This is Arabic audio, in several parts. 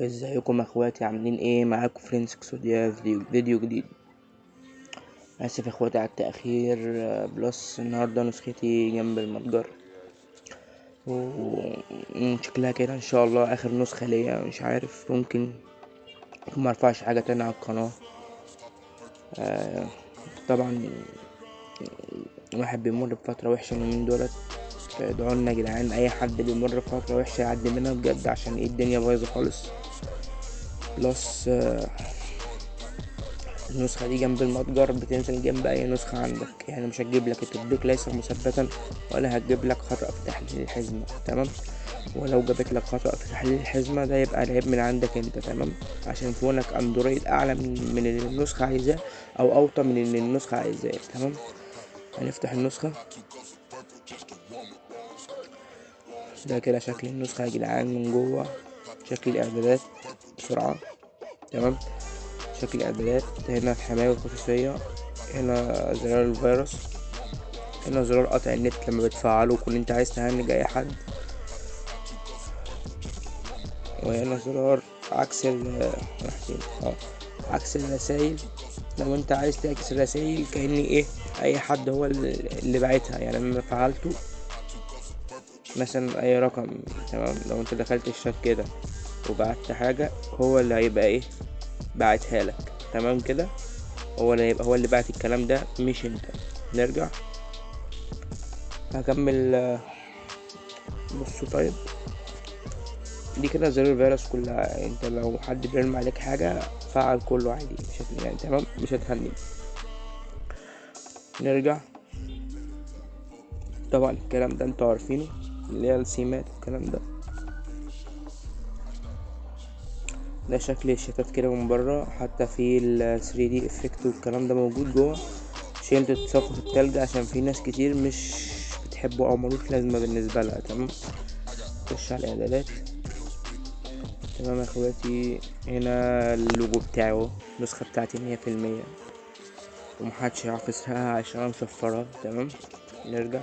ازيكم اخواتي، عاملين ايه؟ معاكم فرنس اكسوديا فيديو جديد. اسف يا اخواتي على التاخير. بلس النهارده نسختي جنب المتجر وشكلها كده ان شاء الله اخر نسخه ليا. مش عارف، ممكن مرفعش حاجه تانية على القناه. طبعا الواحد بيمر بفتره وحشه اليومين دولت. ادعولنا يا جدعان، اي حد بيمر بفتره وحشه يعدي منها بجد، عشان ايه الدنيا بايظه خالص. بلس النسخة دي جنب المتجر بتنزل جنب أي نسخة عندك، يعني مش هتجيب لك التطبيق ليس مثبتا، ولا هتجيب لك خطأ في تحليل الحزمة. تمام؟ ولو جابت لك خطأ في تحليل الحزمة ده يبقى العيب من عندك انت. تمام؟ عشان فونك اندرويد اعلى من اللي النسخة عايزاه، او اوطى من اللي النسخة عايزاه. تمام؟ هنفتح النسخة. ده كده شكل النسخة يا جدعان من جوه. شكل الاعدادات بسرعة. تمام؟ شكل الاعدادات هنا الحماية والخصوصية، هنا زرار الفيروس، هنا زرار قطع النت لما بتفعله وكل انت عايز تهنج اي حد، وهنا زرار عكس عكس الرسايل. لو انت عايز تعكس الرسايل كأن ايه اي حد هو اللي باعتها، يعني لما فعلته مثلا اي رقم. تمام؟ لو انت دخلت الشات كده وبعت حاجة، هو اللي هيبقى ايه بعتها لك. تمام كده؟ هو اللي هيبقى هو اللي بعت الكلام ده، مش انت. نرجع هكمل. بصوا طيب، دي كده زر الفيروس كلها. انت لو حد بيرمي عليك حاجة فعل كله عادي، مش يعني تمام، مش هتهنج. نرجع. طبعا الكلام ده انتوا عارفينه، اللي هي السيمات والكلام ده. ده شكل الشتات كده من بره، حتى في ال 3D افكت والكلام ده موجود جوه. شيلت تصفح التلج عشان في ناس كتير مش بتحبه او ملوش لازمة بالنسبة لها. تمام؟ خش على الاعدادات. تمام يا اخواتي، هنا اللوجو بتاعي اهو، النسخة بتاعتي 100%، ومحدش يعرف يسرقها عشان انا مشفرها. تمام؟ نرجع.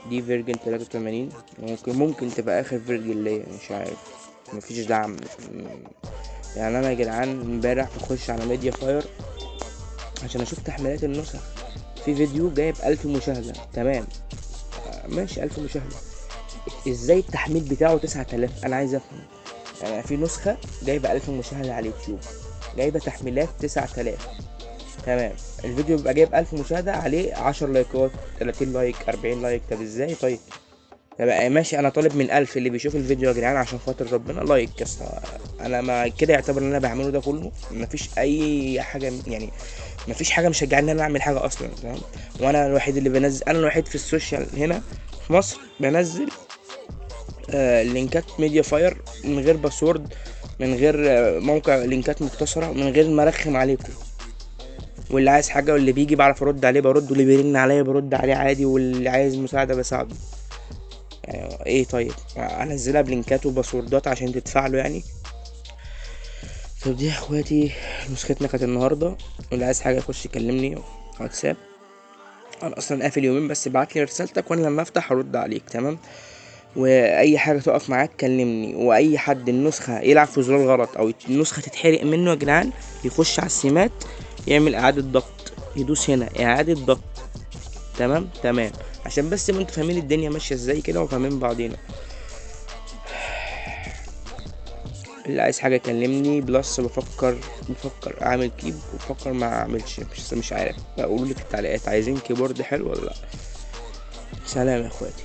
دي فيرجن 83، ممكن تبقى اخر فيرجن ليا، مش عارف، مفيش دعم. يعني انا يا جدعان امبارح بخش على ميديا فاير عشان اشوف تحميلات النسخ، في فيديو جايب 1000 مشاهدة. تمام؟ ماشي، 1000 مشاهدة، ازاي التحميل بتاعه 9000؟ انا عايز افهم. يعني في نسخة جايبة 1000 مشاهدة على اليوتيوب، جايبة تحميلات 9000. تمام؟ الفيديو بيبقى جايب 1000 مشاهدة، عليه 10 لايكات، 30 لايك، 40 لايك. طب ازاي؟ طيب تبقى ماشي، انا طالب من 1000 اللي بيشوف الفيديو يا جدعان عشان خاطر ربنا لايك. يس، انا ما كده يعتبر ان انا بعمله ده كله مفيش اي حاجه، يعني مفيش حاجه مشجعني ان انا اعمل حاجه اصلا. تمام؟ وانا الوحيد اللي بنزل، انا الوحيد في السوشيال هنا في مصر بنزل لينكات ميديا فاير من غير باسورد، من غير موقع، لينكات مختصره، من غير ما ارخم عليكم. واللي عايز حاجه واللي بيجي بعرف ارد عليه برد، واللي بيرن عليا برد عليه عادي، واللي عايز مساعده بساعده. يعني ايه؟ طيب انزلها بلينكات وباسوردات عشان تدفعله يعني؟ طب دي يا اخواتي نسختنا كانت النهارده، واللي عايز حاجه يخش يكلمني واتساب. انا اصلا قافل يومين، بس ابعتلي رسالتك وانا لما افتح ارد عليك. تمام؟ واي حاجه تقف معاك كلمني. واي حد النسخه يلعب في زرار غلط او النسخه تتحرق منه يا جدعان، يخش على السمات يعمل اعاده ضغط، يدوس هنا اعاده ضغط. تمام؟ تمام، عشان بس ما انتوا فاهمين الدنيا ماشيه ازاي كده وفاهمين بعضينا. اللي عايز حاجه كلمني. بلس بفكر اعمل كيب، وبفكر ما اعملش، مش عارف. قولوا لي في التعليقات عايزين كيبورد حلو ولا لا. سلام يا اخواتي.